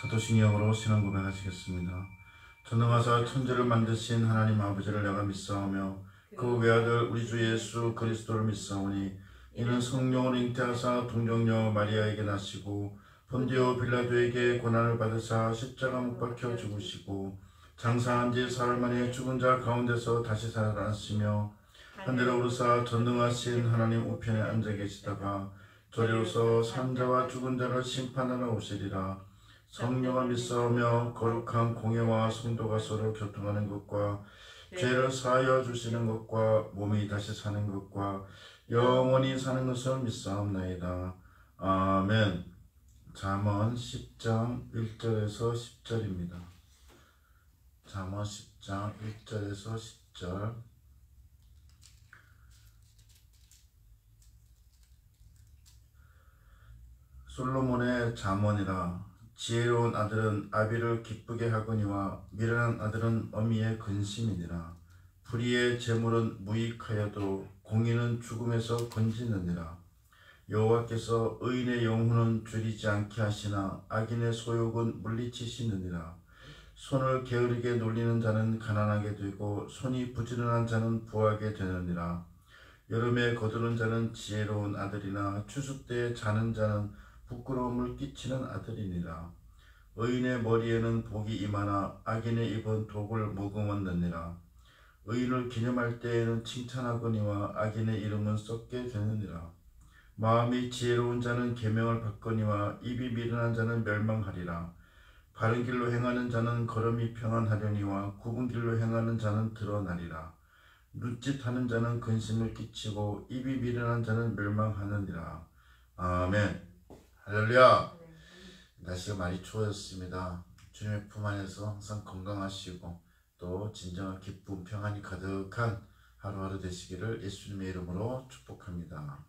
사도신 영으로 신앙 고백하시겠습니다. 전능하사 천지를 만드신 하나님 아버지를 내가 믿사오며 그 외아들 우리 주 예수 그리스도를 믿사오니 이는 성령으로 잉태하사 동정녀 마리아에게 나시고 본디오 빌라도에게 고난을 받으사 십자가 못 박혀 죽으시고 장사한 지 사흘 만에 죽은 자 가운데서 다시 살아나시며 하늘에 오르사 전능하신 하나님 우편에 앉아 계시다가 저리로서 산 자와 죽은 자를 심판하러 오시리라. 성령을 믿사오며 거룩한 공예와 성도가 서로 교통하는 것과 죄를 사하여 주시는 것과 몸이 다시 사는 것과 영원히 사는 것을 믿사옵나이다. 아멘. 잠언 10장 1절에서 10절입니다. 잠언 10장 1절에서 10절. 솔로몬의 잠언이라. 지혜로운 아들은 아비를 기쁘게 하거니와 미련한 아들은 어미의 근심이니라. 불의의 재물은 무익하여도 공의는 죽음에서 건지느니라. 여호와께서 의인의 영혼은 줄이지 않게 하시나 악인의 소욕은 물리치시느니라. 손을 게으르게 놀리는 자는 가난하게 되고 손이 부지런한 자는 부하게 되느니라. 여름에 거두는 자는 지혜로운 아들이나 추수 때에 자는 자는 부끄러움을 끼치는 아들이니라. 의인의 머리에는 복이 임하나 악인의 입은 독을 머금었느니라. 의인을 기념할 때에는 칭찬하거니와 악인의 이름은 썩게 되느니라. 마음이 지혜로운 자는 계명을 받거니와 입이 미련한 자는 멸망하리라. 바른 길로 행하는 자는 걸음이 평안하려니와 굽은 길로 행하는 자는 드러나리라. 눈짓하는 자는 근심을 끼치고 입이 미련한 자는 멸망하느니라. 아멘. 할렐루야. 날씨가 많이 추워졌습니다. 주님의 품 안에서 항상 건강하시고 또 진정한 기쁨 평안이 가득한 하루하루 되시기를 예수님의 이름으로 축복합니다.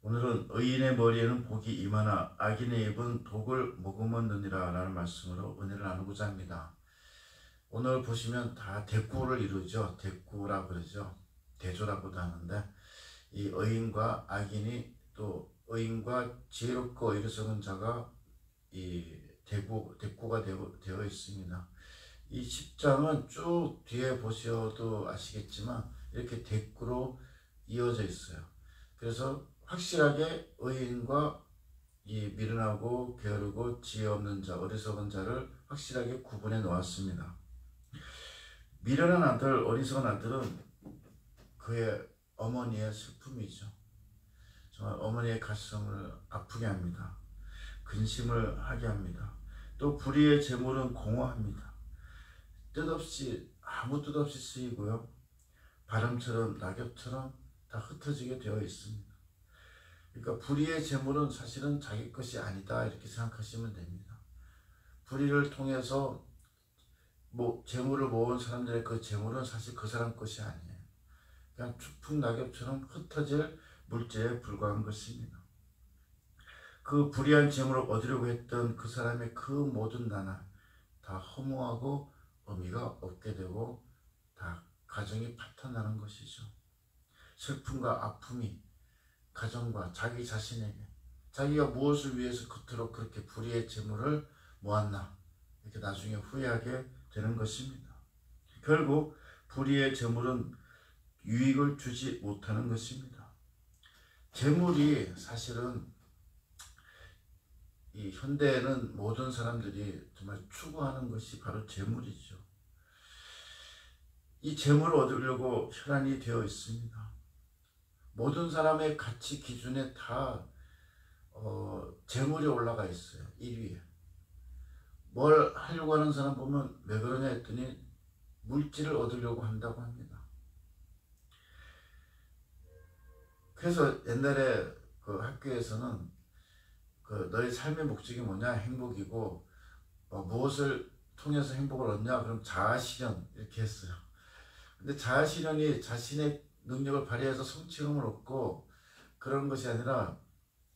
오늘은 의인의 머리에는 복이 임하나 악인의 입은 독을 머금었느니라 라는 말씀으로 은혜를 나누고자 합니다. 오늘 보시면 다 대꾸를 이루죠. 대꾸라고 그러죠. 대조라고도 하는데 이 의인과 악인이 또 의인과 지혜롭고 어리석은 자가 이 대꾸가 되어 있습니다. 이 10장은 쭉 뒤에 보셔도 아시겠지만 이렇게 대꾸로 이어져 있어요. 그래서 확실하게 의인과 이 미련하고 게으르고 지혜 없는 자, 어리석은 자를 확실하게 구분해 놓았습니다. 미련한 아들, 어리석은 아들은 그의 어머니의 슬픔이죠. 정말 어머니의 가슴을 아프게 합니다. 근심을 하게 합니다. 또 불의의 재물은 공허합니다. 아무 뜻 없이 쓰이고요. 바람처럼 낙엽처럼 다 흩어지게 되어 있습니다. 그러니까 불의의 재물은 사실은 자기 것이 아니다 이렇게 생각하시면 됩니다. 불의를 통해서 재물을 모은 사람들의 그 재물은 사실 그 사람 것이 아니에요. 그냥 추풍 낙엽처럼 흩어질 물질에 불과한 것입니다. 그 불의한 재물을 얻으려고 했던 그 사람의 그 모든 나날 다 허무하고 의미가 없게 되고 다 가정이 파탄나는 것이죠. 슬픔과 아픔이 가정과 자기 자신에게 자기가 무엇을 위해서 그토록 그렇게 불의의 재물을 모았나 이렇게 나중에 후회하게 되는 것입니다. 결국 불의의 재물은 유익을 주지 못하는 것입니다. 재물이 사실은 이 현대에는 모든 사람들이 정말 추구하는 것이 바로 재물이죠. 이 재물을 얻으려고 혈안이 되어 있습니다. 모든 사람의 가치 기준에 다 재물이 올라가 있어요. 1위에. 뭘 하려고 하는 사람 보면 왜 그러냐 했더니 물질을 얻으려고 한다고 합니다. 그래서 옛날에 그 학교에서는 너의 삶의 목적이 뭐냐? 행복이고 무엇을 통해서 행복을 얻냐? 그럼 자아실현 이렇게 했어요. 근데 자아실현이 자신의 능력을 발휘해서 성취감을 얻고 그런 것이 아니라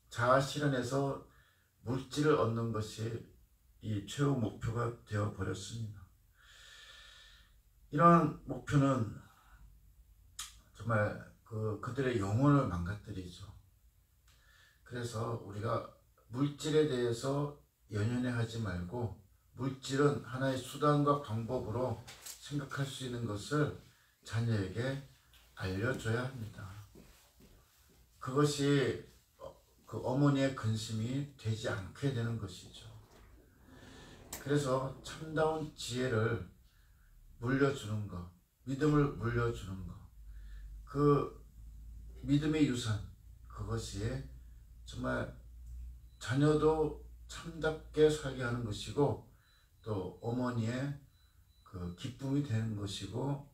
자아실현에서 물질을 얻는 것이 이 최후 목표가 되어 버렸습니다. 이러한 목표는 정말 그들의 영혼을 망가뜨리죠. 그래서 우리가 물질에 대해서 연연해 하지 말고 물질은 하나의 수단과 방법으로 생각할 수 있는 것을 자녀에게 알려줘야 합니다. 그것이 그 어머니의 근심이 되지 않게 되는 것이죠. 그래서 참다운 지혜를 물려주는 것, 믿음을 물려주는 것, 그 믿음의 유산, 그것이 정말 자녀도 참답게 살게 하는 것이고 또 어머니의 그 기쁨이 되는 것이고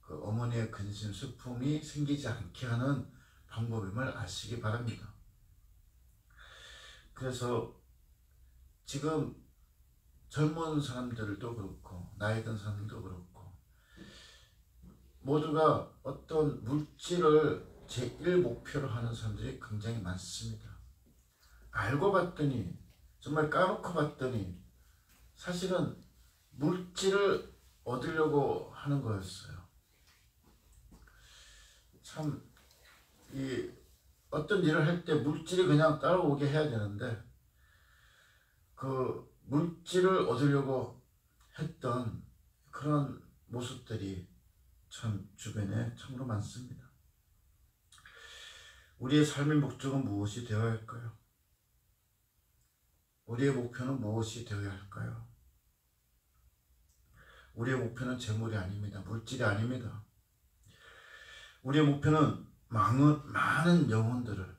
그 어머니의 근심, 슬픔이 생기지 않게 하는 방법임을 아시기 바랍니다. 그래서 지금 젊은 사람들도 그렇고 나이 든 사람들도 그렇고 모두가 어떤 물질을 제1 목표로 하는 사람들이 굉장히 많습니다. 알고 봤더니 정말 까놓고 봤더니 사실은 물질을 얻으려고 하는 거였어요. 참 어떤 일을 할 때 물질이 그냥 따라오게 해야 되는데 그 물질을 얻으려고 했던 그런 모습들이 참 주변에 참으로 많습니다. 우리의 삶의 목적은 무엇이 되어야 할까요? 우리의 목표는 무엇이 되어야 할까요? 우리의 목표는 재물이 아닙니다. 물질이 아닙니다. 우리의 목표는 많은 영혼들을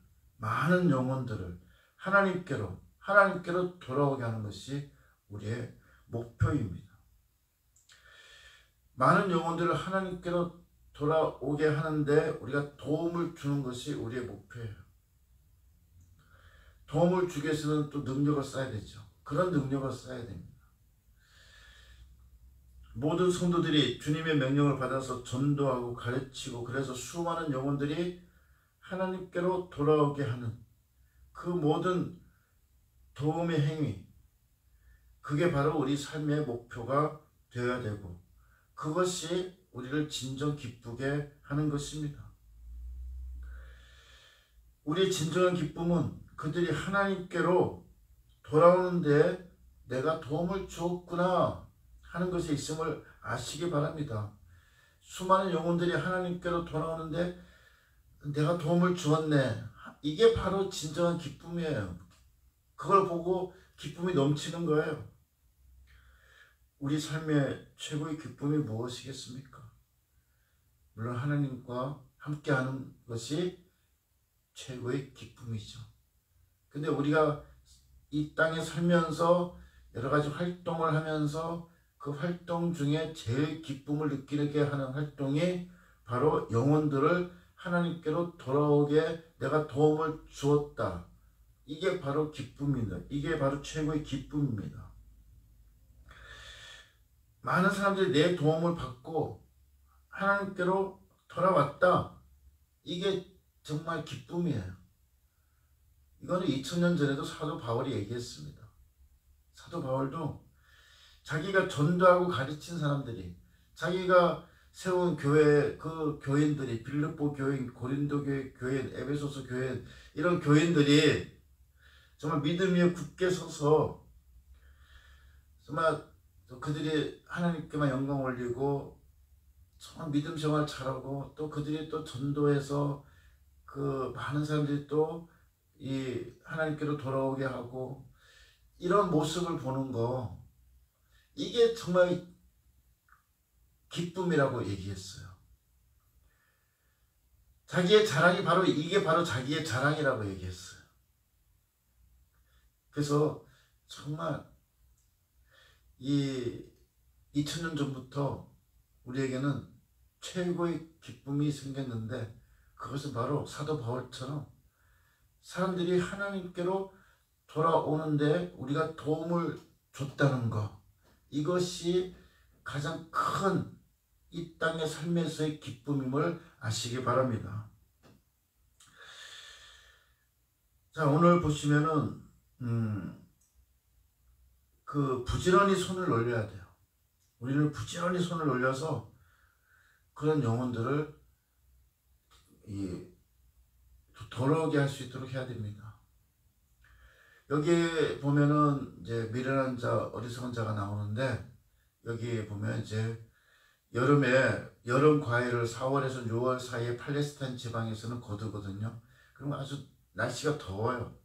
하나님께로 돌아오게 하는 것이 우리의 목표입니다. 많은 영혼들을 하나님께로 돌아오게 하는데 우리가 도움을 주는 것이 우리의 목표예요. 도움을 주기 위해서는 또 능력을 쌓아야 되죠. 그런 능력을 쌓아야 됩니다. 모든 성도들이 주님의 명령을 받아서 전도하고 가르치고 그래서 수많은 영혼들이 하나님께로 돌아오게 하는 그 모든 도움의 행위, 그게 바로 우리 삶의 목표가 되어야 되고 그것이 우리를 진정 기쁘게 하는 것입니다. 우리의 진정한 기쁨은 그들이 하나님께로 돌아오는데 내가 도움을 주었구나 하는 것이 있음을 아시기 바랍니다. 수많은 영혼들이 하나님께로 돌아오는데 내가 도움을 주었네. 이게 바로 진정한 기쁨이에요. 그걸 보고 기쁨이 넘치는 거예요. 우리 삶의 최고의 기쁨이 무엇이겠습니까? 물론 하나님과 함께하는 것이 최고의 기쁨이죠. 근데 우리가 이 땅에 살면서 여러 가지 활동을 하면서 그 활동 중에 제일 기쁨을 느끼게 하는 활동이 바로 영혼들을 하나님께로 돌아오게 내가 도움을 주었다. 이게 바로 기쁨입니다. 이게 바로 최고의 기쁨입니다. 많은 사람들이 내 도움을 받고 하나님께로 돌아왔다. 이게 정말 기쁨이에요. 이거는 2000년 전에도 사도 바울이 얘기했습니다. 사도 바울도 자기가 전도하고 가르친 사람들이 자기가 세운 교회 그 교인들이 빌립보 교인, 고린도 교인, 에베소서 교인 이런 교인들이 정말 믿음 위에 굳게 서서 정말 그들이 하나님께만 영광 올리고 정말 믿음 생활 잘하고 또 그들이 또 전도해서 그 많은 사람들이 또 이 하나님께로 돌아오게 하고 이런 모습을 보는 거 이게 정말 기쁨이라고 얘기했어요. 자기의 자랑이 바로 이게 바로 자기의 자랑이라고 얘기했어요. 그래서 정말 이 2000년 전부터 우리에게는 최고의 기쁨이 생겼는데 그것은 바로 사도 바울처럼 사람들이 하나님께로 돌아오는데 우리가 도움을 줬다는 것, 이것이 가장 큰 이 땅의 삶에서의 기쁨임을 아시기 바랍니다. 자, 오늘 보시면은 그 부지런히 손을 올려야 돼요. 우리는 부지런히 손을 올려서 그런 영혼들을 돌아오게 할 수 있도록 해야 됩니다. 여기 보면은 이제 미련한 자, 어리석은 자가 나오는데, 여기 보면 이제 여름 과일을 4월에서 6월 사이에 팔레스타인 지방에서는 거두거든요. 그럼 아주 날씨가 더워요.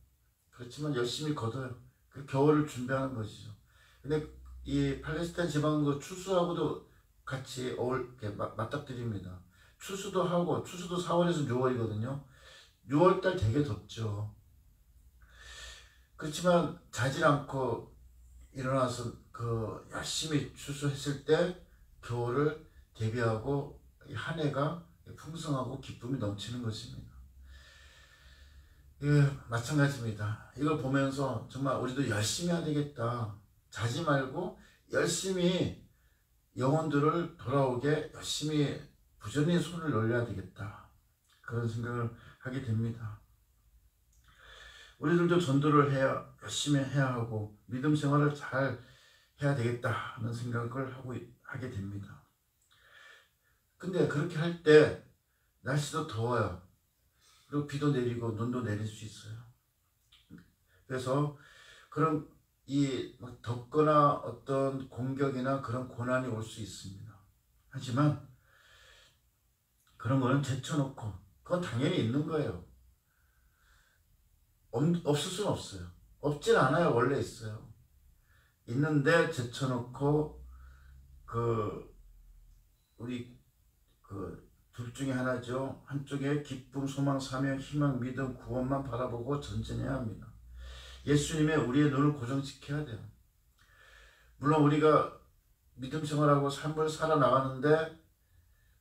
그렇지만 열심히 거둬요. 그 겨울을 준비하는 것이죠. 근데 이 팔레스타인 지방은 그 추수하고도 같이 맞닥뜨립니다. 추수도 하고, 추수도 4월에서 6월이거든요. 6월달 되게 덥죠. 그렇지만 자질 않고 일어나서 열심히 추수했을 때 겨울을 대비하고 한 해가 풍성하고 기쁨이 넘치는 것입니다. 예, 마찬가지입니다. 이걸 보면서 정말 우리도 열심히 해야 되겠다. 자지 말고 열심히 영혼들을 돌아오게 열심히 부지런히 손을 놀려야 되겠다. 그런 생각을 하게 됩니다. 우리들도 전도를 열심히 해야 하고 믿음 생활을 잘 해야 되겠다 하는 생각을 하게 됩니다. 근데 그렇게 할 때 날씨도 더워요. 그리고 비도 내리고 눈도 내릴 수 있어요. 그래서 그런 덥거나 어떤 공격이나 그런 고난이 올 수 있습니다. 하지만 그런 거는 제쳐놓고 그건 당연히 있는 거예요. 없을 수는 없어요. 없진 않아요. 원래 있어요. 있는데 제쳐놓고 우리 둘 중에 하나죠. 한쪽에 기쁨, 소망, 사명, 희망, 믿음, 구원만 바라보고 전진해야 합니다. 예수님의 우리의 눈을 고정시켜야 돼요. 물론 우리가 믿음 생활하고 삶을 살아나가는데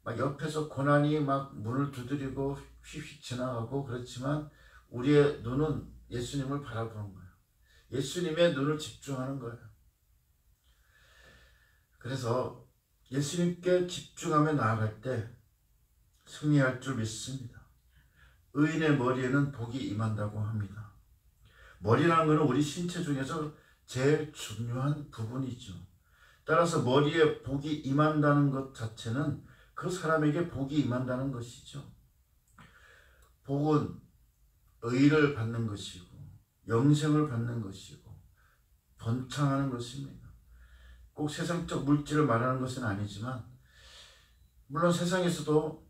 막 옆에서 고난이 막 문을 두드리고 휙휙 지나가고 그렇지만 우리의 눈은 예수님을 바라보는 거예요. 예수님의 눈을 집중하는 거예요. 그래서 예수님께 집중하며 나아갈 때 승리할 줄 믿습니다. 의인의 머리에는 복이 임한다고 합니다. 머리라는 것은 우리 신체 중에서 제일 중요한 부분이죠. 따라서 머리에 복이 임한다는 것 자체는 그 사람에게 복이 임한다는 것이죠. 복은 의를 받는 것이고 영생을 받는 것이고 번창하는 것입니다. 꼭 세상적 물질을 말하는 것은 아니지만 물론 세상에서도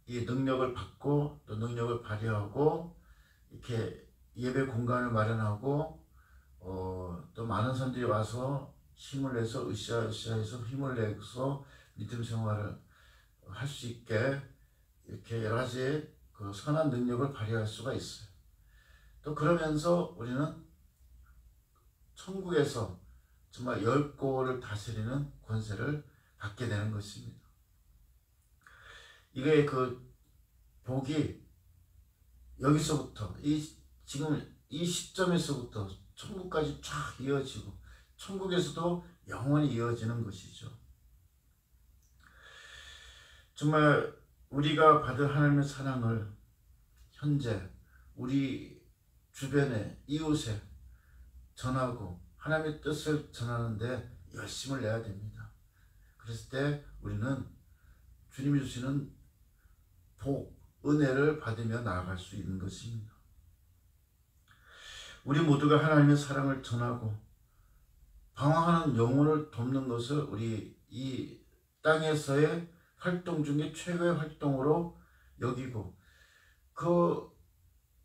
이 능력을 받고 또 능력을 발휘하고 이렇게 예배 공간을 마련하고 또 많은 사람들이 와서 힘을 내서 으쌰으쌰해서 힘을 내서 믿음 생활을 할 수 있게 이렇게 여러 가지 선한 능력을 발휘할 수가 있어요. 또 그러면서 우리는 천국에서 정말 10고를 다스리는 권세를 받게 되는 것입니다. 이게 복이 여기서부터 지금 이 시점에서부터 천국까지 쫙 이어지고 천국에서도 영원히 이어지는 것이죠. 정말 우리가 받은 하나님의 사랑을 현재 우리 주변에 이웃에 전하고 하나님의 뜻을 전하는데 열심을 내야 됩니다. 그랬을 때 우리는 주님이 주시는 복, 은혜를 받으며 나아갈 수 있는 것입니다. 우리 모두가 하나님의 사랑을 전하고 방황하는 영혼을 돕는 것을 우리 이 땅에서의 활동 중에 최고의 활동으로 여기고 그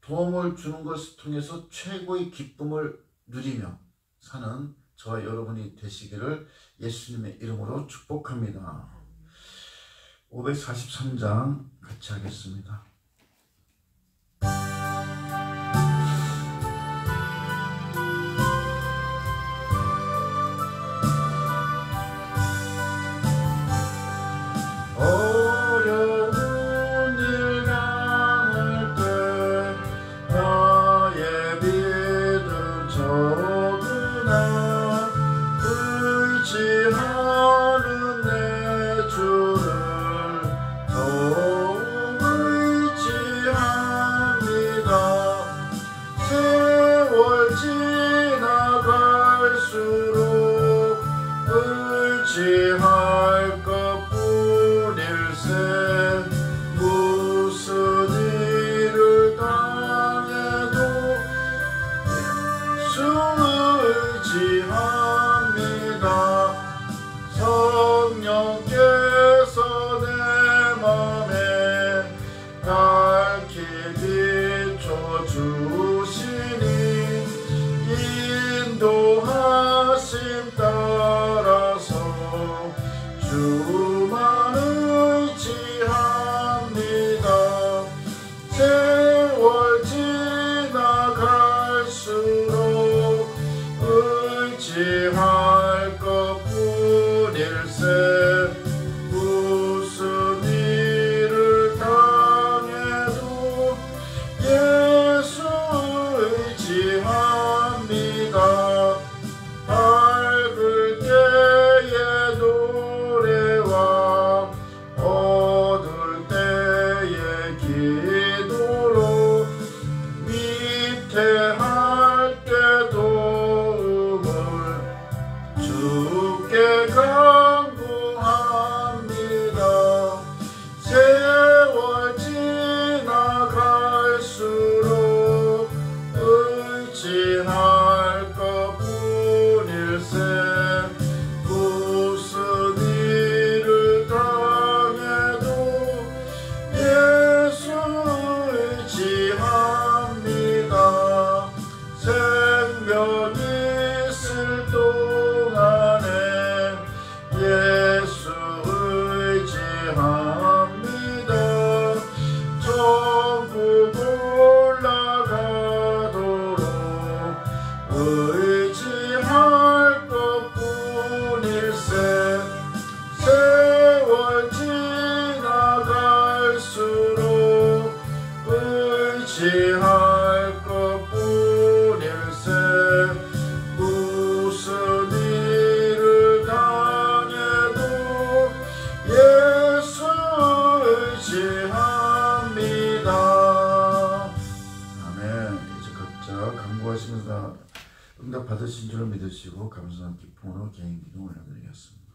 도움을 주는 것을 통해서 최고의 기쁨을 누리며 사는 저와 여러분이 되시기를 예수님의 이름으로 축복합니다. 543장 같이 하겠습니다. 어려운 일 당할 때 나의 믿음 적으나 의지하는 내 주를 더욱 의지합니다. 세월 지나갈수록 의지할 것뿐일세. 무슨 일을 당해도 성령께서 내 맘에 밝히 비춰주시니 인도하심 따라서 주만 의지합니다. 세월 지나갈수록 의지할 것뿐일세. 무슨 일을 당해도 예수 의지합니다. 밝을 때의 노래와 어두울 때의 기도로 위태할 때 도움을 주께 간구합니다. 세월 지나갈수록 의지할 것뿐일세. 무슨 일을 당해도 예수 의지합니다. 생명이 있을 동안에 예수 의지합니다. 천국 올라가도록 의지할 것뿐일세. 세월 지나갈수록 의지할 것뿐일세. 무슨 일을 당해도 예수 의지합니다. 아멘. 이제 각자 간구하시면서 응답 받으신 줄을 믿으시고 감사한 기쁨으로 개인 기도 올려드리겠습니다.